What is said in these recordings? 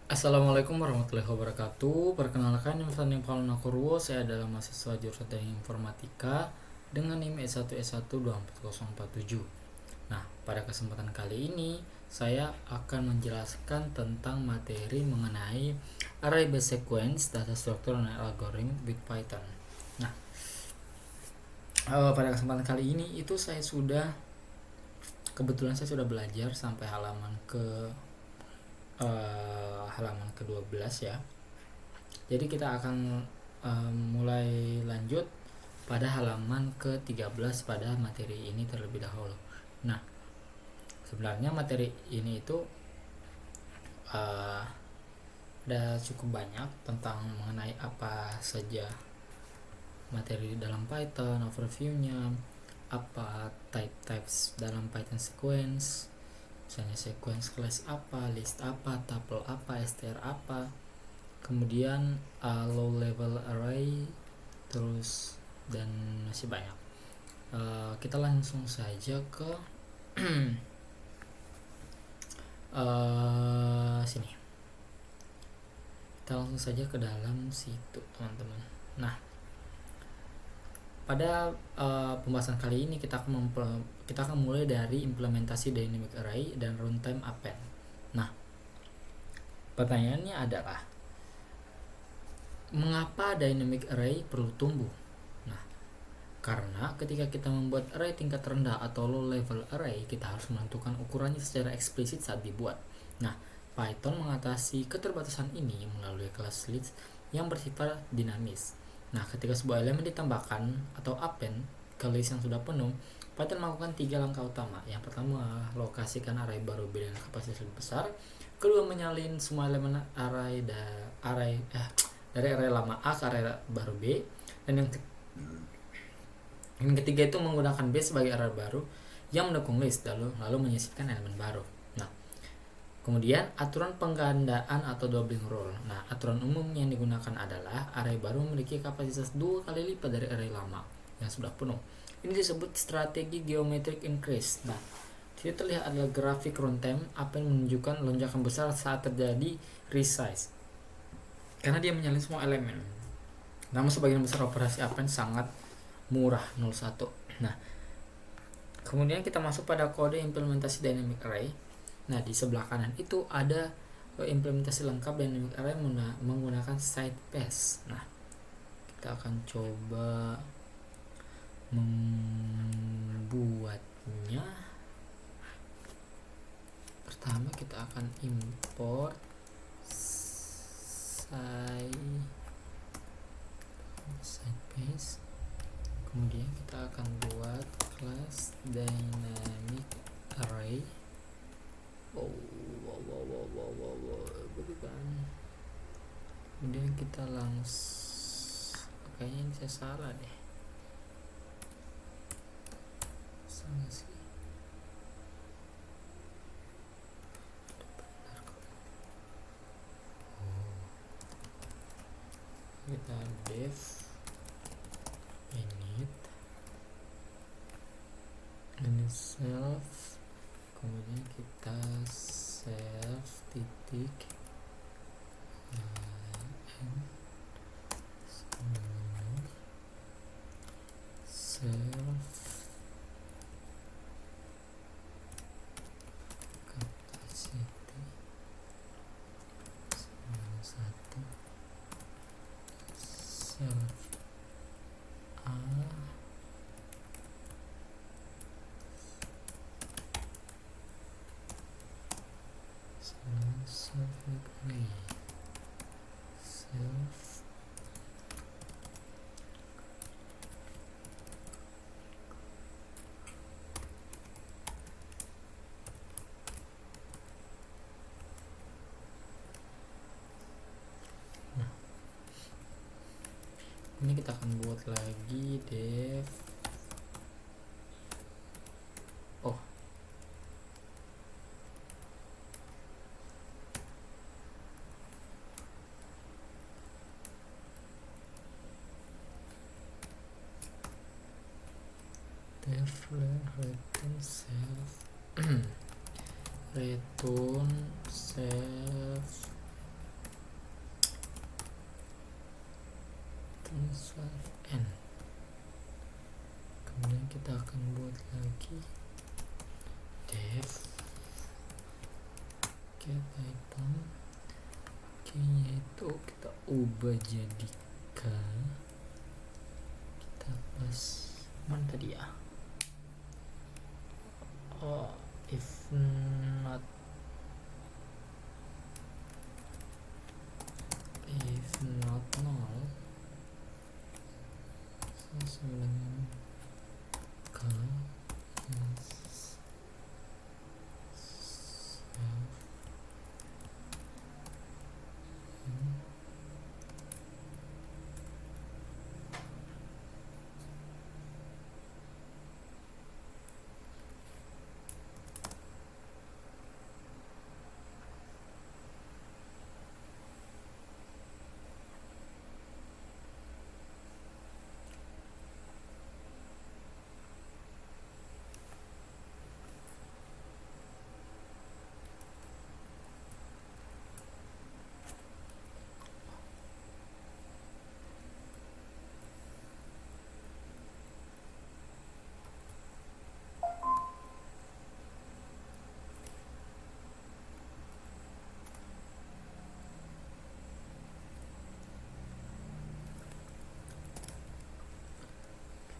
Assalamualaikum warahmatullahi wabarakatuh. Perkenalkan, nama saya Paulina Kurwo. Saya adalah mahasiswa jurusan Teknik Informatika dengan NIM S1S1244047. Nah, pada kesempatan kali ini saya akan menjelaskan tentang materi mengenai array based sequence, data structure, dan algorithm with Python. Nah, pada kesempatan kali ini itu kebetulan saya sudah belajar sampai halaman ke-12 ya. Jadi kita akan mulai lanjut pada halaman ke-13 pada materi ini terlebih dahulu. Nah, sebenarnya materi ini itu ada cukup banyak tentang mengenai apa saja materi dalam Python, overview-nya, apa types dalam Python sequence, misalnya sequence class apa, list apa, tuple apa, str apa, kemudian low level array, terus dan masih banyak. Kita langsung saja ke sini. Kita langsung saja ke dalam situ, teman-teman. Nah, pada pembahasan kali ini kita akan mulai dari implementasi dynamic array dan runtime append. Nah, pertanyaannya adalah mengapa dynamic array perlu tumbuh? Nah, karena ketika kita membuat array tingkat rendah atau low level array, kita harus menentukan ukurannya secara eksplisit saat dibuat. Nah, Python mengatasi keterbatasan ini melalui kelas list yang bersifat dinamis. Nah, ketika sebuah elemen ditambahkan atau append ke list yang sudah penuh, Python melakukan 3 langkah utama. Yang pertama, lokasikan array baru B dengan kapasitas lebih besar. Kedua, menyalin semua elemen dari array lama A ke array baru B. Dan yang ketiga itu menggunakan B sebagai array baru yang mendukung list, lalu menyisipkan elemen baru. Nah, kemudian aturan penggandaan atau doubling rule. Nah, aturan umum yang digunakan adalah array baru memiliki kapasitas 2 kali lipat dari array lama yang sudah penuh. Ini disebut strategi geometric increase. Nah, di situ terlihat adalah grafik runtime apa yang menunjukkan lonjakan besar saat terjadi resize, karena dia menyalin semua elemen. Namun sebagian besar operasi append sangat murah, 0,1. Nah, kemudian kita masuk pada kode implementasi dynamic array. Nah, di sebelah kanan itu ada implementasi lengkap dynamic array menggunakan site pass. Nah, kita akan coba membuatnya. Pertama kita akan import site pass. Kemudian kita akan buat kelas dynamic array. Kemudian kita kayaknya ini saya salah deh. Salah sih. Kita def init ini self, kemudian kita self titik self capacity 1 self a self array self. Nah, ini kita akan buat lagi def return self return self self n. Kemudian kita akan buat lagi def get item, key-nya itu kita ubah jadi k, kita pas mana tadi ya, if not null sesuai dengan k is self n.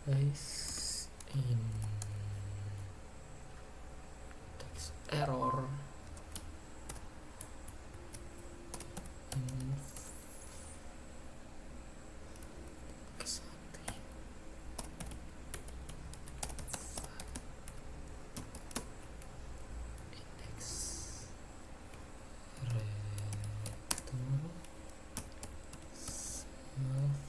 Place in text error in kesati index return self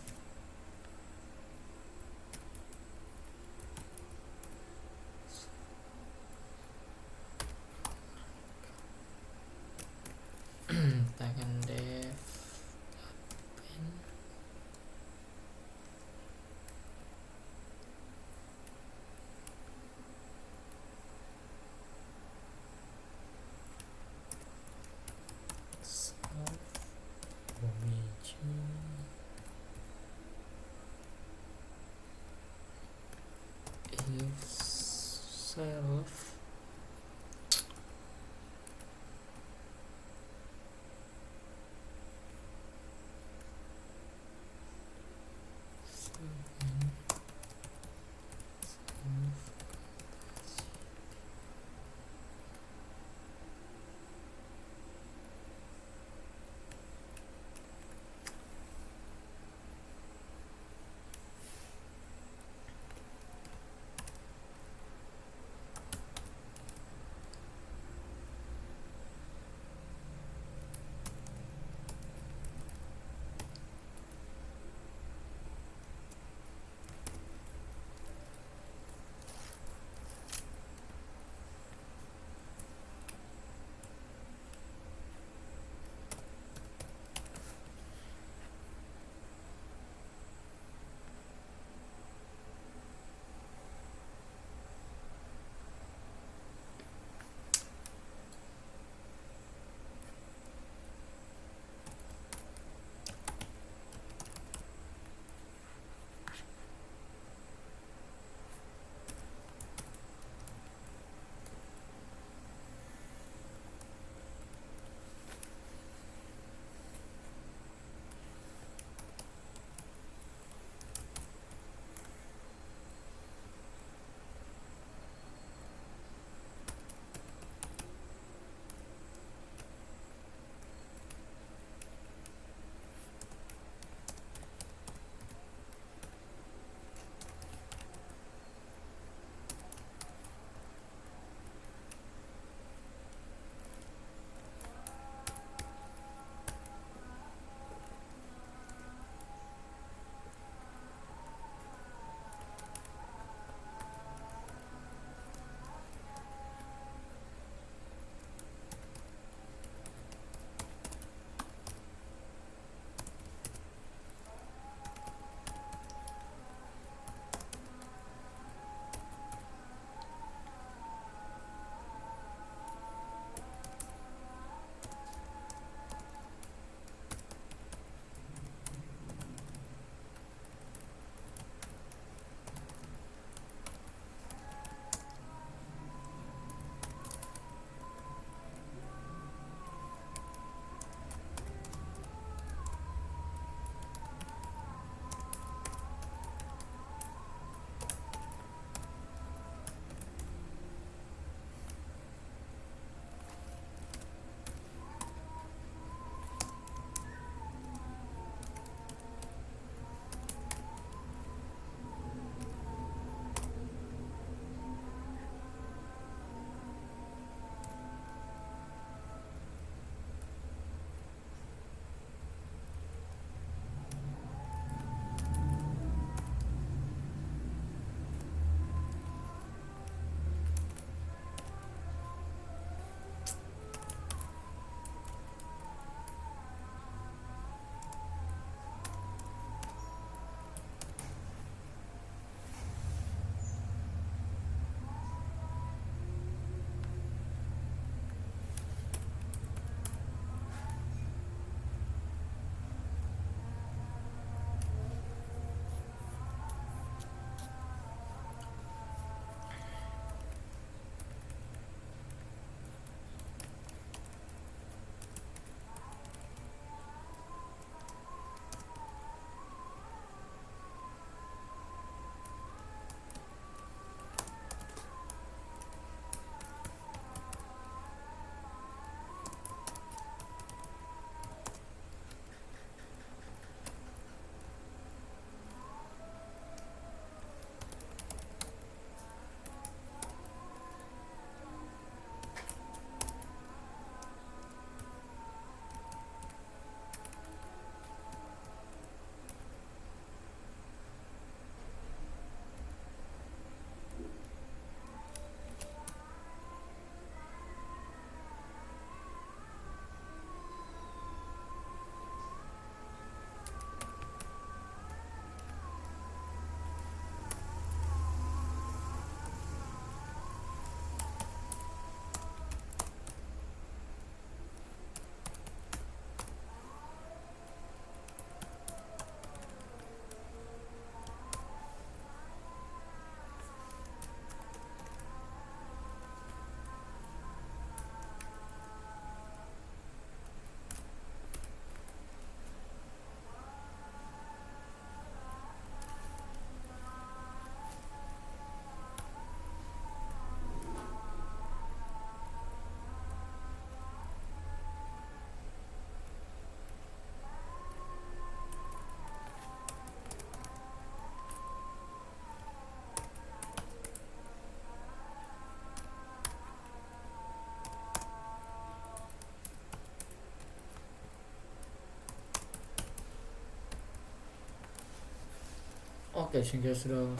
Oke, sehingga sudah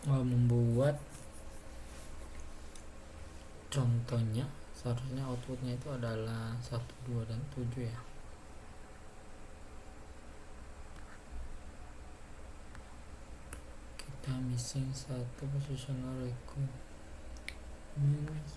membuat contohnya. Seharusnya outputnya itu adalah 1, 2, dan 7 ya. Kita missing 1 positional record means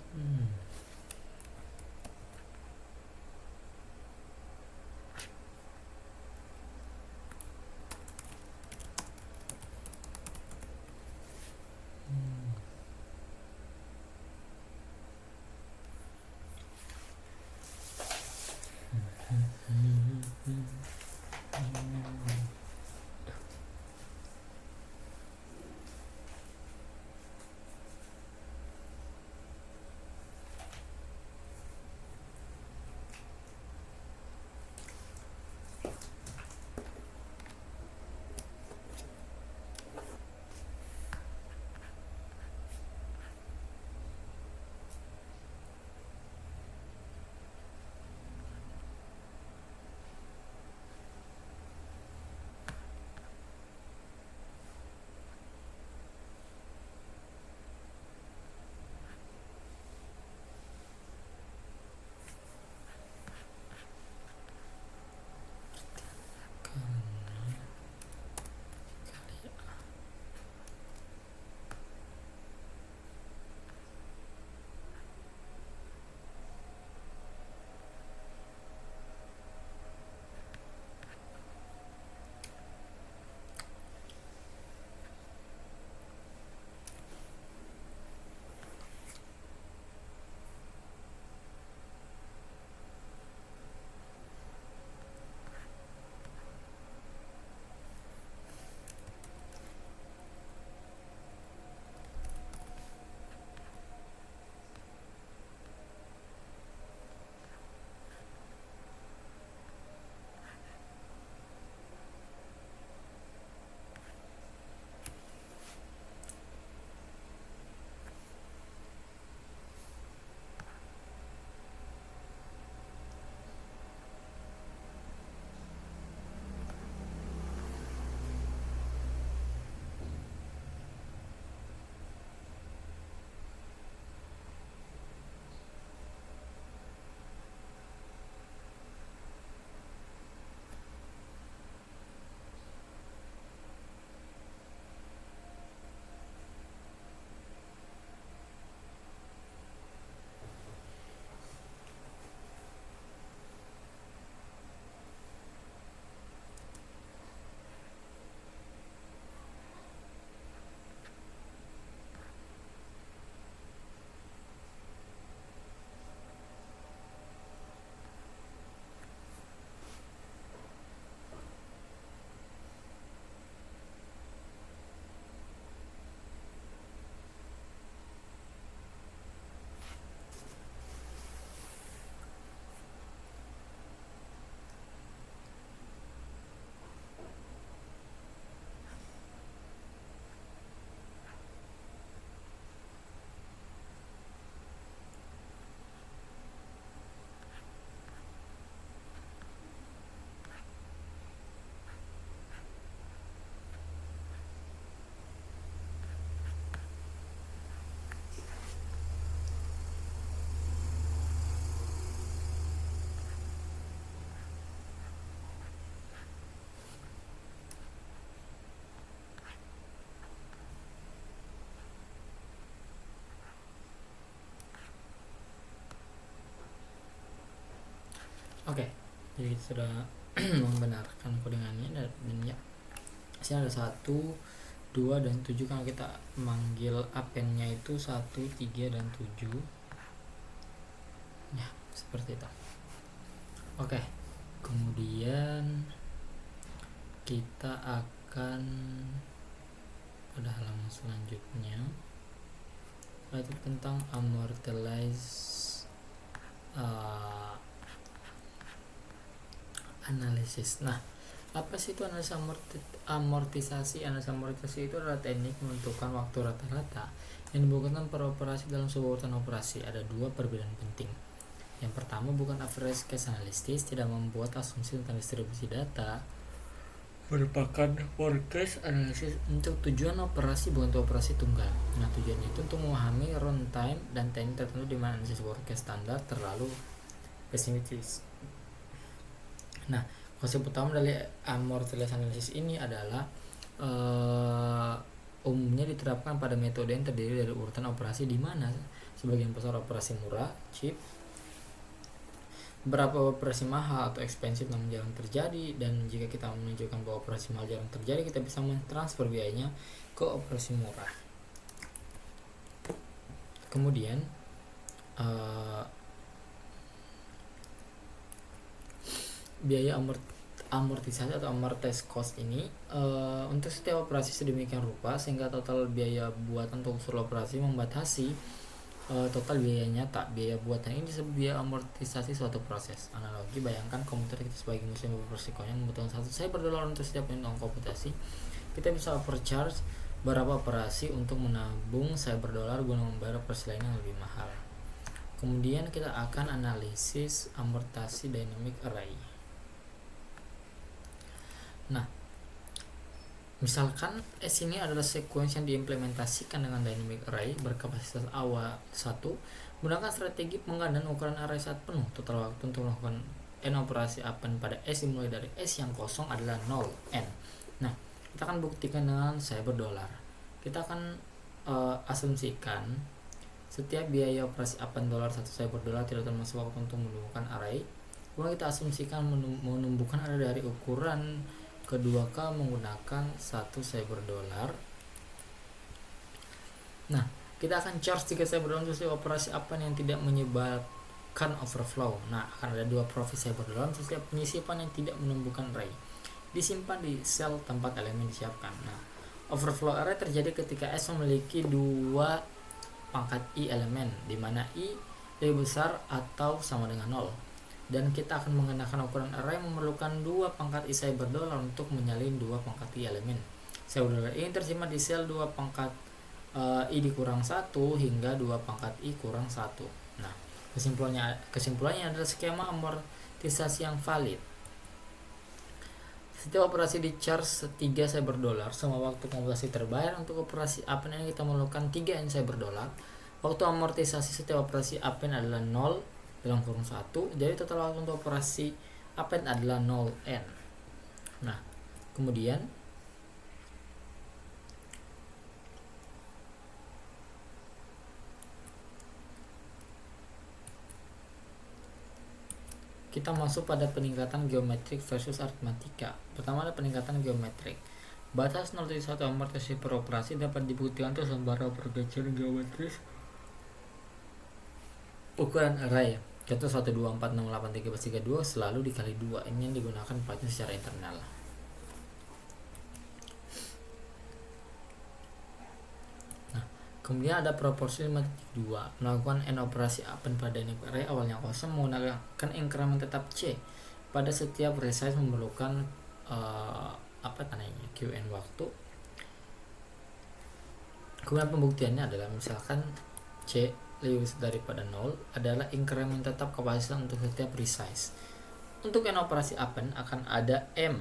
Oke, jadi kita sudah membenarkan kodingannya dan ya, sini ada 1, 2, dan 7 karena kita manggil append-nya itu 1, 3, dan 7 ya, seperti itu. Oke, kemudian kita akan pada halaman selanjutnya, yaitu tentang amortalize analisis. Nah, apa sih itu analisis amortisasi? Analisis amortisasi itu adalah teknik menentukan waktu rata-rata yang dibutuhkan per operasi dalam sebuah urutan operasi. Ada 2 perbedaan penting. Yang pertama, bukan average case analysis, tidak membuat asumsi tentang distribusi data. merupakan forecast analisis untuk tujuan operasi, bukan untuk operasi tunggal. Nah, tujuannya itu untuk memahami runtime dan teknik tertentu di mana analisis forecast standar terlalu pesimistis. Nah, konsep utama dari amortilitas analisis ini adalah umumnya diterapkan pada metode yang terdiri dari urutan operasi di mana sebagian besar operasi murah, cheap, berapa operasi mahal atau ekspensif namun jarang terjadi, dan jika kita menunjukkan bahwa operasi mahal jarang terjadi, kita bisa mentransfer biayanya ke operasi murah. Kemudian biaya amortisasi atau amortized cost ini untuk setiap operasi sedemikian rupa sehingga total biaya buatan untuk seluruh operasi membatasi total biaya nyata. Biaya buatan ini disebut biaya amortisasi suatu proses. Analogi, bayangkan komputer kita sebagai mesin beresikonya membutuhkan $1 untuk setiap unit komputasi. Kita bisa overcharge berapa operasi untuk menabung $1 guna membayar operasi lain yang lebih mahal. Kemudian kita akan analisis amortasi dynamic array. Nah, misalkan S ini adalah sequence yang diimplementasikan dengan dynamic array berkapasitas awal 1 menggunakan strategi penggandaan ukuran array saat penuh. Total waktu untuk melakukan n operasi append pada S dimulai dari S yang kosong adalah 0 n. Nah, kita akan buktikan dengan $1. Kita akan asumsikan setiap biaya operasi append $1 tidak termasuk waktu untuk menumbuhkan array. Kemudian kita asumsikan menumbuhkan array dari ukuran kedua K menggunakan $1. Nah, kita akan charge $3 untuk setiap operasi append yang tidak menyebabkan overflow. Nah, akan ada 2 profit $1 untuk setiap penyisipan yang tidak menumbuhkan array disimpan di sel tempat elemen disiapkan. Nah, overflow array terjadi ketika S memiliki 2 pangkat I elemen, di mana I lebih besar atau sama dengan 0. Dan kita akan mengenakan ukuran array memerlukan 2 pangkat I $1 untuk menyalin 2 pangkat I elemen. $1 ini tersimpan di sel 2 pangkat I dikurang 1 hingga 2 pangkat I kurang 1. Nah, kesimpulannya adalah skema amortisasi yang valid. Setiap operasi di charge $3 semua waktu komputasi terbayar. Untuk operasi append ini kita memerlukan 3 n $1. Waktu amortisasi setiap operasi append adalah 0 dalam kurung 1, jadi total waktu untuk operasi append adalah 0n. Nah, kemudian kita masuk pada peningkatan geometrik versus aritmatika. Pertama ada peningkatan geometrik. Batas 0,1 amortisasi per operasi dapat dibuktikan untuk sembara pergeseran geometris ukuran array. Contoh 124681332 selalu dikali 2. Ini yang digunakan Python secara internal. Nah, kemudian ada proporsi 5.2. Melakukan n operasi append pada dynamic array awalnya kosong menggunakan increment tetap C. Pada setiap resize memerlukan qn waktu. Kemudian pembuktiannya adalah misalkan C lebih besar daripada 0 adalah increment tetap kapasitas untuk setiap resize. Untuk n operasi append akan ada n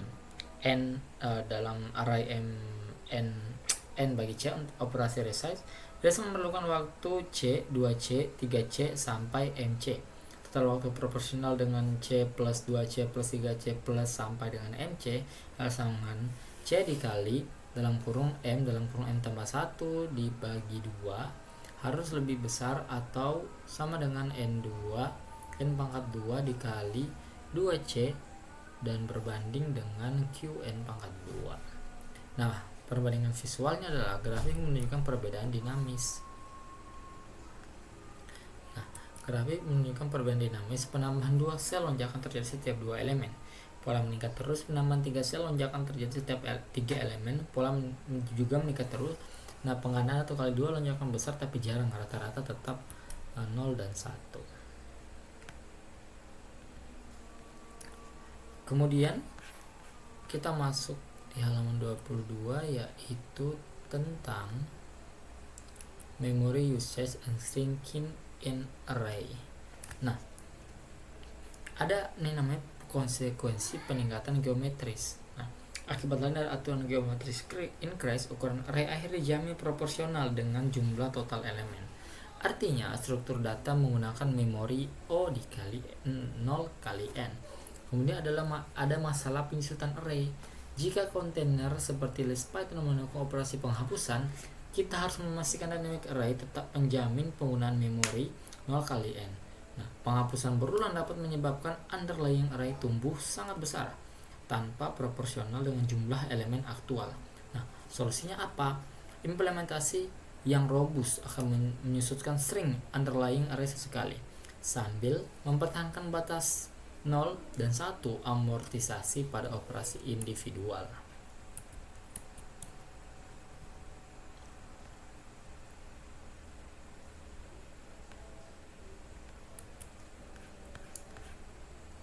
dalam array n bagi C untuk operasi resize. Resize memerlukan waktu C, 2C, 3C sampai MC. Total waktu proporsional dengan C plus 2C plus 3C plus sampai dengan MC sama dengan C dikali dalam kurung M dalam kurung M tambah 1 dibagi 2 harus lebih besar atau sama dengan N2 N pangkat 2 dikali 2C dan berbanding dengan QN pangkat 2. Nah, perbandingan visualnya adalah grafik menunjukkan perbedaan dinamis. Nah, grafik menunjukkan perbedaan dinamis. Penambahan 2 sel lonjakan terjadi setiap 2 elemen. Pola meningkat terus. Penambahan 3 sel lonjakan terjadi setiap 3 elemen. Pola juga meningkat terus. Nah, penggandaan atau kali 2 lonjakan besar tapi jarang, rata-rata tetap 0 dan 1. Kemudian kita masuk di halaman 22 yaitu tentang memory usage and shrinking in array. Nah, ada ini namanya konsekuensi peningkatan geometris. Nah, Akibat lain dari aturan geometris increase, ukuran array akhir dijamin proporsional dengan jumlah total elemen. Artinya, struktur data menggunakan memori O dikali 0 kali N. Kemudian ada masalah penyusutan array. Jika kontainer seperti list Python menggunakan operasi penghapusan, kita harus memastikan dynamic array tetap menjamin penggunaan memori 0 kali N. Nah, penghapusan berulang dapat menyebabkan underlying array tumbuh sangat besar tanpa proporsional dengan jumlah elemen aktual. Nah, solusinya apa? Implementasi yang robust akan menyusutkan string underlying array sesekali sambil mempertahankan batas 0 dan 1 amortisasi pada operasi individual.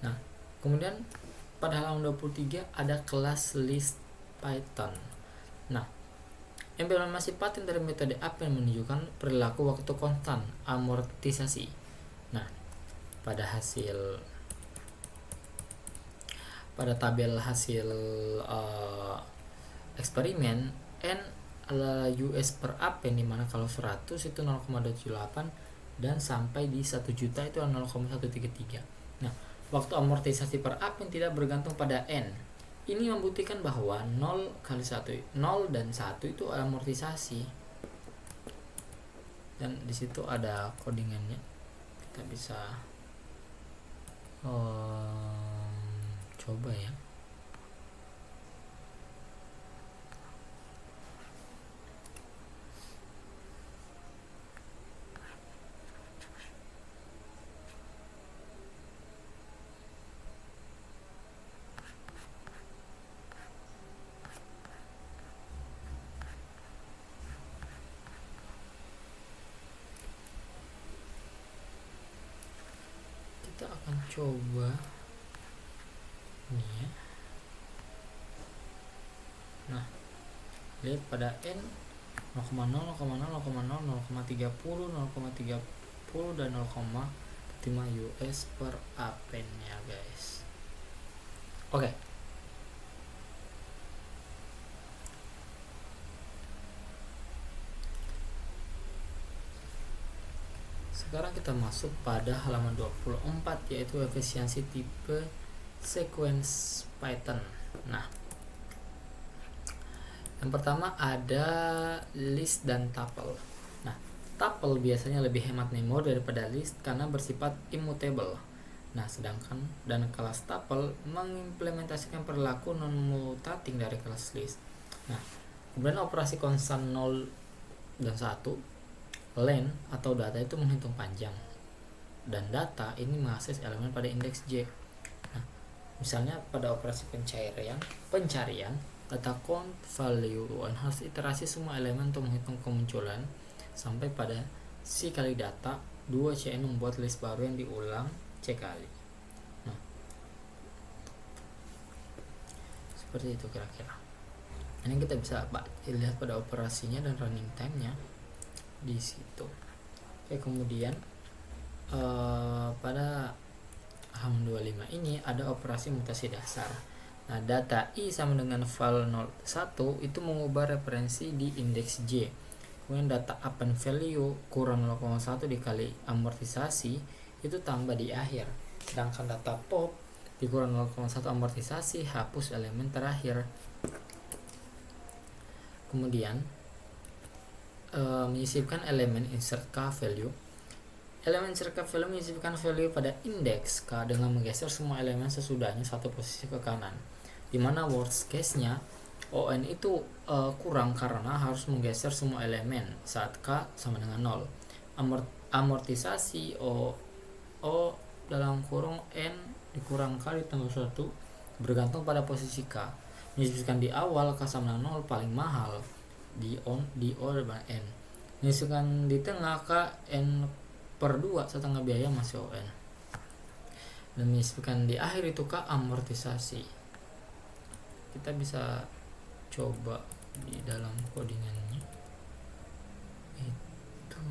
Nah, kemudian pada halaman 23 ada kelas list Python. Nah, implementasi Python dari metode append menunjukkan perilaku waktu konstan amortisasi. Nah, pada tabel hasil eksperimen n adalah US per append, dimana kalau 100 itu 0,28 dan sampai di 1 juta itu 0,133. Nah, waktu amortisasi per append tidak bergantung pada n. Ini membuktikan bahwa 0 kali 1, 0 dan 1 itu amortisasi. Dan di situ ada codingannya. Kita bisa coba ya. Kita akan coba ini ya. Nah, lihat pada n 0,0, 0,0, 0,0, 0,30, 0,30 dan 0,5 US per append-nya, guys. Oke. Sekarang kita masuk pada halaman 24, yaitu efisiensi tipe sequence Python. Nah, yang pertama ada list dan tuple. Nah, tuple biasanya lebih hemat memori daripada list karena bersifat immutable. Nah, sedangkan dan kelas tuple mengimplementasikan perilaku non-mutating dari kelas list. Nah, kemudian operasi konstan 0 dan 1 len atau data itu menghitung panjang, dan data ini mengakses elemen pada indeks J. Nah, misalnya pada operasi pencarian data count value harus iterasi semua elemen untuk menghitung kemunculan sampai pada C kali data 2CN membuat list baru yang diulang C kali. Nah, seperti itu kira-kira. Ini kita bisa lihat pada operasinya dan running time-nya di situ. Oke, kemudian pada halaman 25 ini ada operasi mutasi dasar. Nah, data I sama dengan val 01 itu mengubah referensi di indeks J. Kemudian data append value kurang 0,1 dikali amortisasi itu tambah di akhir. Sedangkan data pop dikurang 0,1 amortisasi hapus elemen terakhir. Kemudian menyisipkan elemen insert k value. Elemen insert k value menyisipkan value pada indeks k dengan menggeser semua elemen sesudahnya satu posisi ke kanan, dimana worst case nya on itu kurang karena harus menggeser semua elemen saat k sama dengan 0. Amortisasi o dalam kurung n dikurang k ditambah 1 bergantung pada posisi k. Menyisipkan di awal k sama dengan 0 paling mahal di O dan N. Menyisipkan di tengah K N per 2 setengah biaya masih ON. Dan menyisipkan di akhir itu K amortisasi. Kita bisa coba di dalam codingannya itu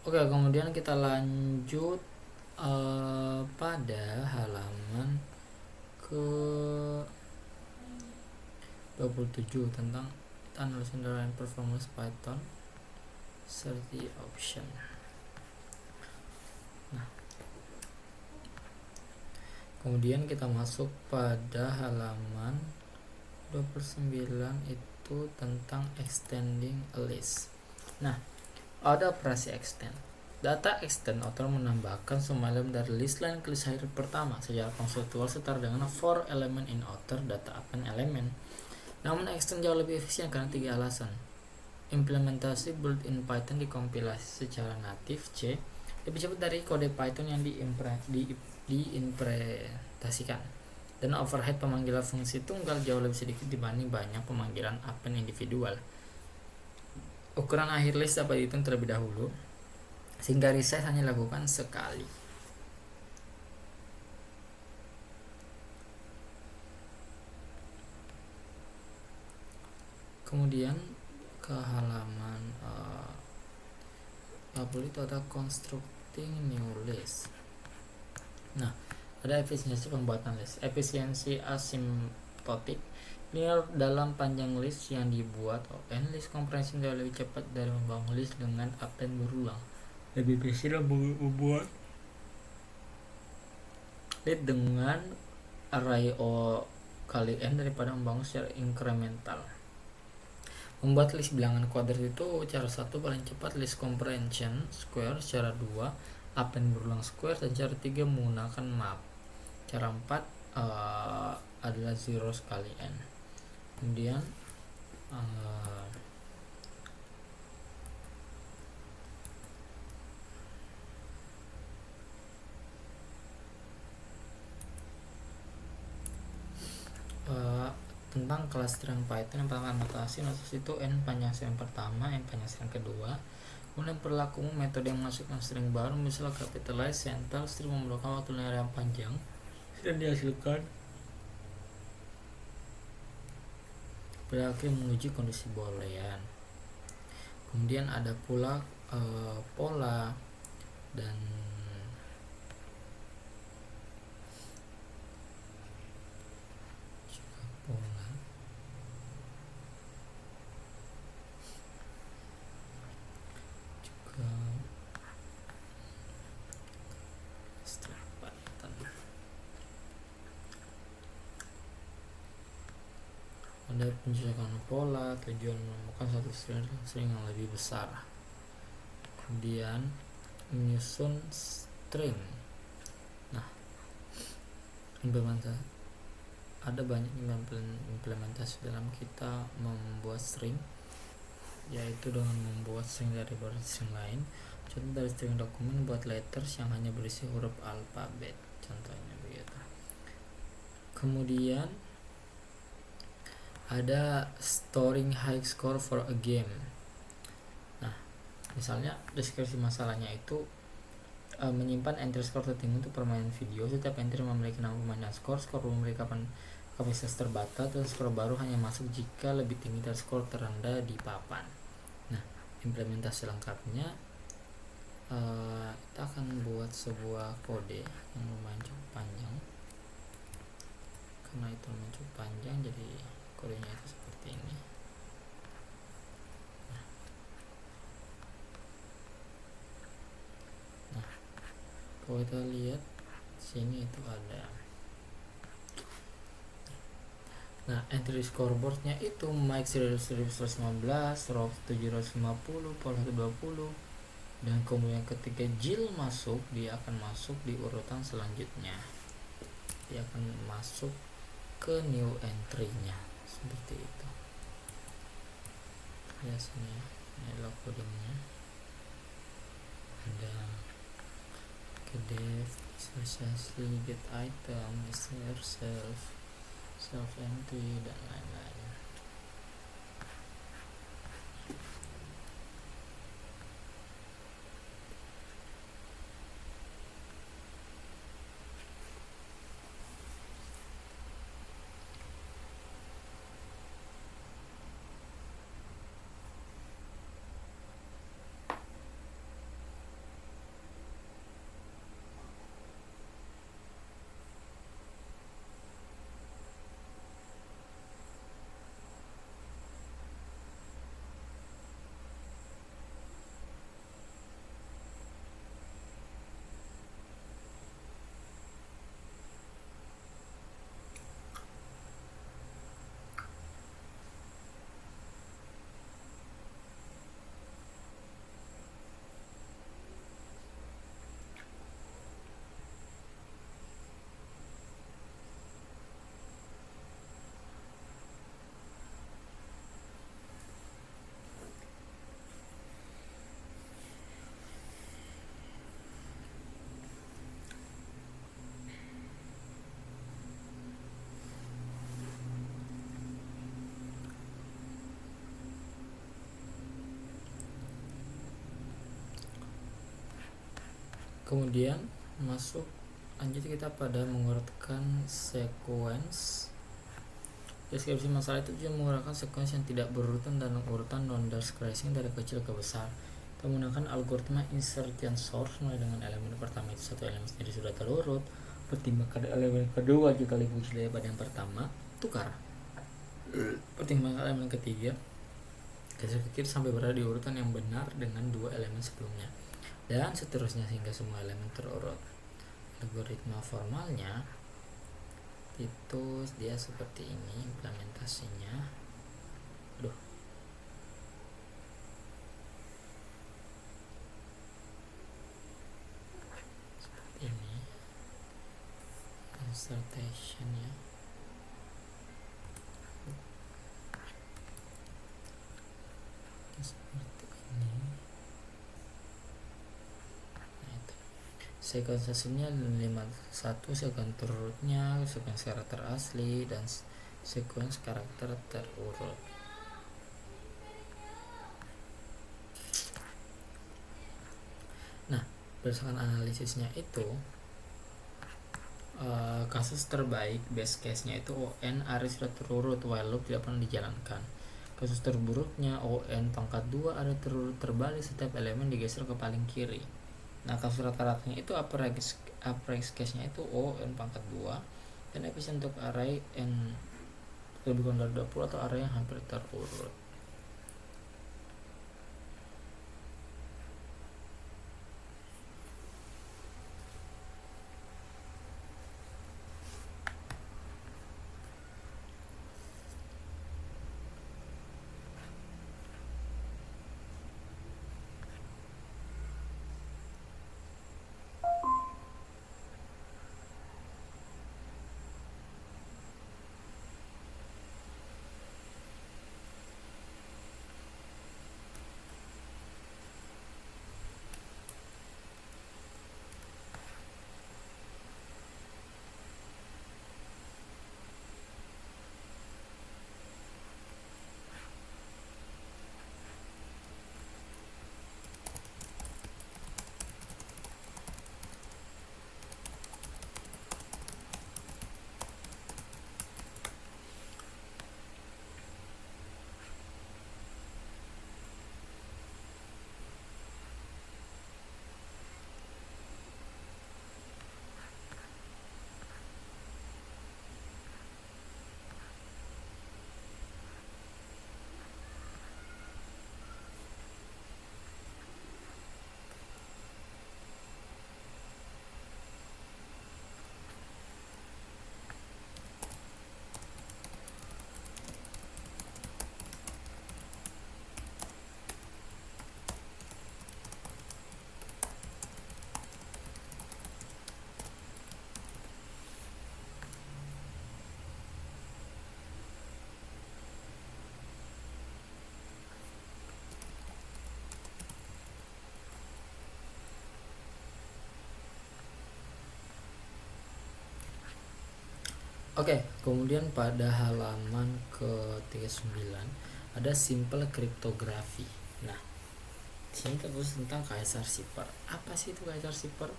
Oke, kemudian kita lanjut pada halaman ke 27 tentang analysis and performance Python 30 option. Nah, kemudian kita masuk pada halaman 29 itu tentang extending a list. Nah, ada operasi extend. Data extend author menambahkan semua elemen dari list lain ke list hierarchy pertama secara konseptual setara dengan for element in author data append element. Namun extend jauh lebih efisien karena 3 alasan. Implementasi built-in Python dikompilasi secara natif C lebih cepat dari kode Python yang diimplementasikan, dan overhead pemanggilan fungsi tunggal jauh lebih sedikit dibanding banyak pemanggilan append individual. Ukuran akhir list dapat dihitung terlebih dahulu, sehingga resize hanya dilakukan sekali. Kemudian ke halaman 40 itu ada constructing new list. Nah, ada efisiensi pembuatan list. Efisiensi asymptotic linear dalam panjang list yang dibuat n list comprehension jauh lebih cepat dari membangun list dengan append berulang. Lebih efisien membuat list dengan array O kali n daripada membangun secara incremental. Membuat list bilangan kuadrat itu cara 1 paling cepat list comprehension square, cara 2 append berulang square, dan cara 3 menggunakan map. Cara 4 adalah 0 kali n. Kemudian tentang kelas string Python yang pertama notasi itu n panjang string pertama, n panjang string kedua. Kemudian perilaku metode yang memasukkan string baru, misalnya capitalize, center, string memerlukan waktu linear yang panjang dan dihasilkan pada akhir menguji kondisi boolean. Kemudian ada pula pola dan pola juga string Python. Ada penyesuaian pola, tujuan menemukan satu string yang lebih besar. Kemudian menyusun string. Nah, ada banyak implementasi dalam kita membuat string, yaitu dengan membuat string dari beberapa string lain. Contoh dari string dokumen buat letters yang hanya berisi huruf alfabet, contohnya begitu. Kemudian ada storing high score for a game. Nah, misalnya deskripsi masalahnya itu menyimpan entry skor tertinggi untuk permainan video. Setiap entry memiliki nama pemain dan skor memiliki kapasitas terbatas, dan skor baru hanya masuk jika lebih tinggi dari skor terendah di papan. Nah, implementasi lengkapnya kita akan buat sebuah kode yang lumayan cukup panjang. Karena itu lumayan cukup panjang, jadi kodenya itu seperti ini. Nah, kalau kita lihat sini itu ada. Nah, entry scoreboardnya itu Mike 1115, Rob 750, Paul 120, dan kemudian ketika Jill masuk, dia akan masuk di urutan selanjutnya. Dia akan masuk ke new entry-nya seperti itu. Biasanya ini adalah codingnya. Ada dev, spesiasi, get item, insert self entry, dan lain-lain. Kemudian lanjut kita pada mengurutkan sequence. Deskripsi masalah itu juga mengurutkan sequence yang tidak berurutan dalam urutan non-decreasing dari kecil ke besar. Kita menggunakan algoritma insertion source, mulai dengan elemen pertama itu satu elemen sendiri sudah terurut, pertimbangkan elemen kedua jika lebih kecil daripada yang pertama, tukar. Pertimbangkan elemen ketiga geser ke kiri sampai berada di urutan yang benar dengan dua elemen sebelumnya, dan seterusnya hingga semua elemen terurut. Algoritma formalnya itu dia seperti ini implementasinya. Seperti ini insertion ya. Seperti ini. Sekuensasinya 51, sekuens terurutnya, sekuens karakter asli, dan sekuens karakter terurut. Nah, berdasarkan analisisnya itu, kasus terbaik base case-nya itu ON area sudah terurut while loop tidak pernah dijalankan. Kasus terburuknya ON pangkat 2 area terurut terbalik setiap elemen digeser ke paling kiri. Nah, kasus rata-ratanya itu average case-nya itu ON pangkat 2 dan efisien untuk array N lebih kurang dari 20 atau array yang hampir terurut. Oke, kemudian pada halaman ke-39 ada simple cryptography. Nah, di sini tertulis tentang Caesar cipher. Apa sih itu Caesar cipher?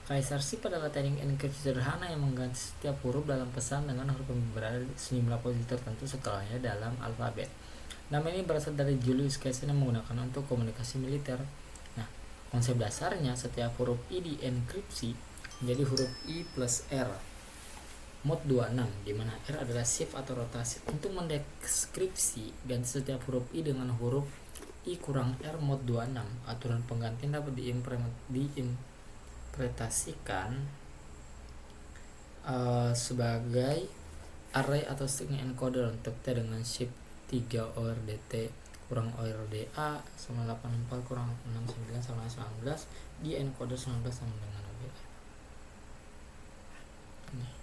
Caesar cipher adalah teknik enkripsi sederhana yang mengganti setiap huruf dalam pesan dengan huruf yang berada di sejumlah posisi tertentu setelahnya dalam alfabet. Nama ini berasal dari Julius Caesar yang menggunakan untuk komunikasi militer. Nah, konsep dasarnya setiap huruf I dienkripsi menjadi huruf I plus R. Mod 26, di mana R adalah shift atau rotasi. Untuk mendeskripsi ganti setiap huruf I dengan huruf I kurang R mod 26, aturan penggantian dapat diinterpretasikan sebagai array atau string encoder untuk T dengan shift 3 ORDT kurang ORDA sama 84 kurang 69 sama 19, di encoder 19 sama dengan OBA. Ini.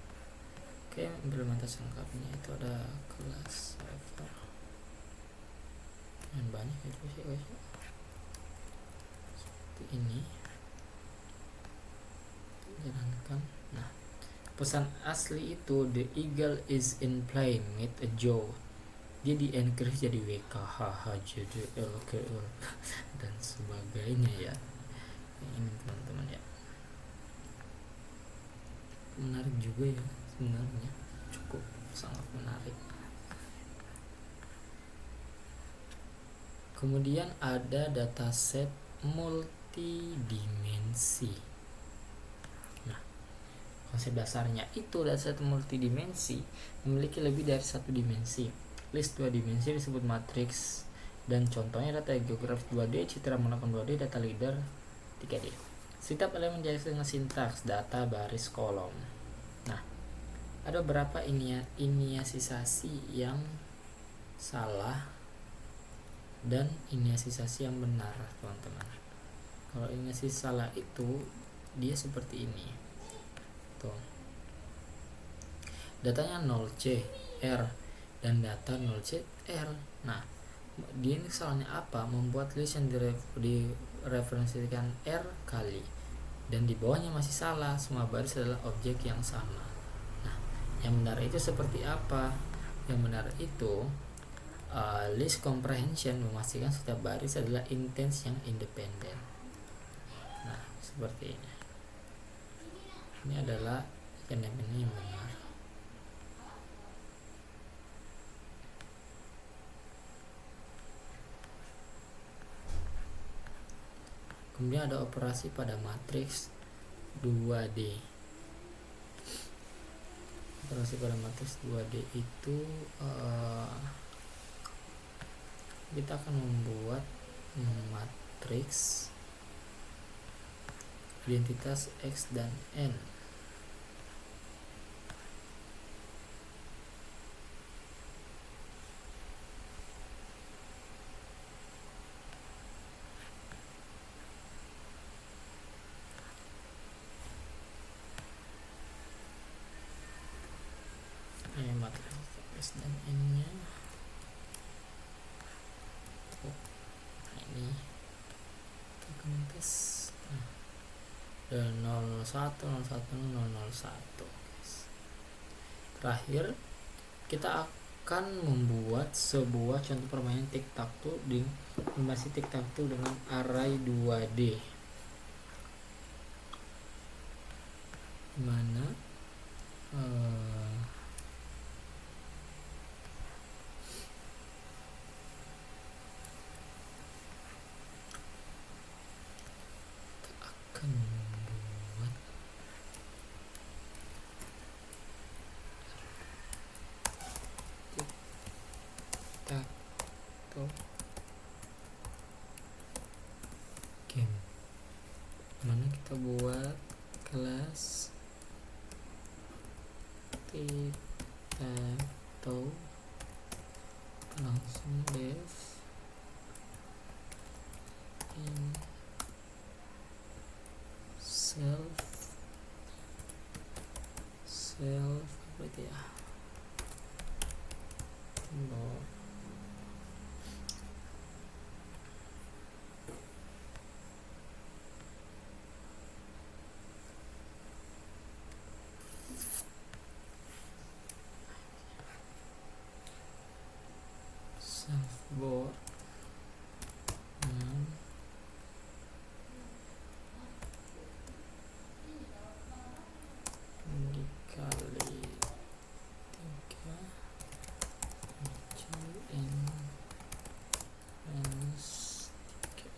Oke, implementasi lengkapnya itu ada kelas server yang banyak itu sih guys, seperti ini jalankan. Nah, pesan asli itu the eagle is in play with a Joe, dia di enkripsi jadi WKHH jadi LKL dan sebagainya ya. Ini teman-teman ya. menarik juga ya, sebenarnya cukup sangat menarik. Kemudian ada dataset multidimensi. Nah, konsep dasarnya itu dataset multidimensi memiliki lebih dari satu dimensi. List 2 dimensi disebut matriks, dan contohnya data geografis 2D, citra menggunakan 2D, data leader 3D. Setiap elemen diakses dengan sintaks data baris kolom. Nah, ada beberapa inisialisasi yang salah dan inisialisasi yang benar, teman-teman. Kalau inisialisasi salah itu dia seperti ini. Tuh. Datanya 0C R dan data 0C R. Nah, dia ini salahnya apa? Membuat list yang direferensikan R kali dan di bawahnya masih salah, semua baris adalah objek yang sama. Nah, yang benar itu seperti apa? Yang benar itu list comprehension memastikan setiap baris adalah instance yang independen. Nah, seperti ini. Ini adalah independen yang benar. Kemudian ada operasi pada matriks 2D. Operasi pada matriks 2D itu kita akan membuat matriks identitas X dan N. Ini matriks X dan N nya. Ini tes 01 guys. Terakhir kita akan membuat sebuah contoh permainan tic-tac-toe di animasi tic-tac-toe dengan array 2D, mana akan membuat tic-tac-toe game, mana kita buat kelas tic-tac-toe, langsung dev in self berarti ya, self-board dikali 3 minus 3.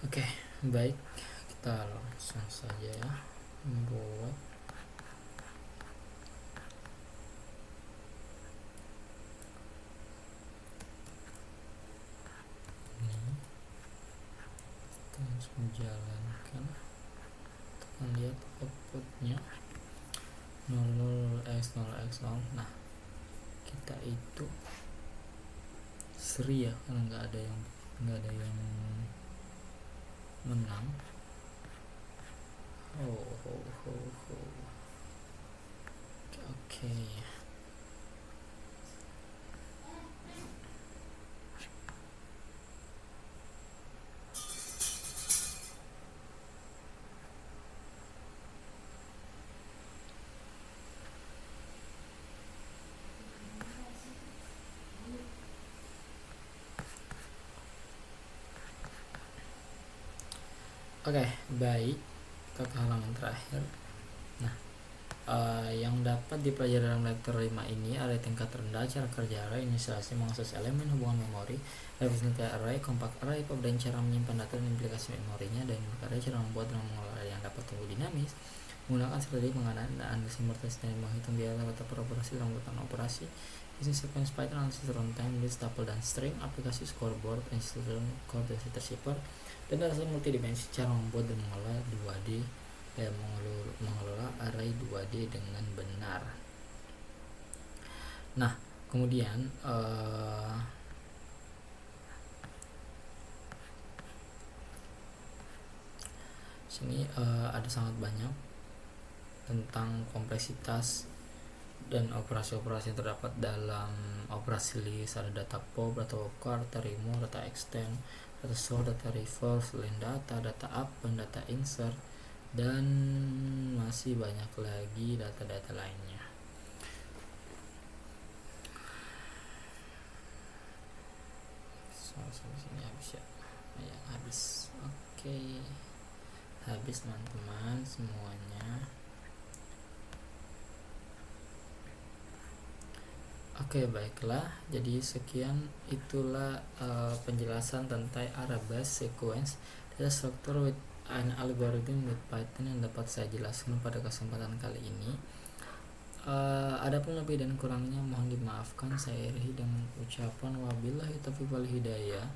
Oke, baik, kita langsung saja ya membuat ini. Kita langsung jalankan, tekan lihat outputnya 00x0x0. Nah, kita itu seri ya, karena nggak ada yang menang. Oke. Oke, baik, kita ke halaman terakhir. Nah, yang dapat dipelajari dalam lektur 5 ini ada tingkat rendah, cara kerja array, inisialisasi, mengakses elemen, hubungan memori, representative array, compact array, dan cara menyimpan data dan implikasi memorinya, dan array, cara membuat dan mengelola yang dapat tumbuh dinamis, menggunakan strategi pengadaan dan analisis mertes dan menghitung biaya rata per operasi dalam urutan operasi, business sequence Python, analisis runtime, list, tuple, dan string, aplikasi scoreboard, instruction, code, dan shipper, dan data multidimensi, cara membuat dan mengelola 2D dan mengelola array 2D dengan benar. Nah, kemudian sini ada sangat banyak tentang kompleksitas dan operasi-operasi yang terdapat dalam operasi list. Ada data pop, data wildcard, data remove, data extend, data sort, data reverse, len data append, data insert, dan masih banyak lagi data-data lainnya. Sampai sini habis ya? Ya, habis. Oke. Habis teman-teman semuanya. Oke, baiklah. Jadi sekian itulah penjelasan tentang array-based sequence data structure with an algorithm with Python yang dapat saya jelaskan pada kesempatan kali ini. Adapun lebih dan kurangnya mohon dimaafkan. Saya akhiri dengan ucapan wabillahi taufiq wal hidayah.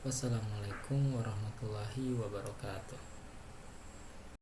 Wassalamualaikum warahmatullahi wabarakatuh.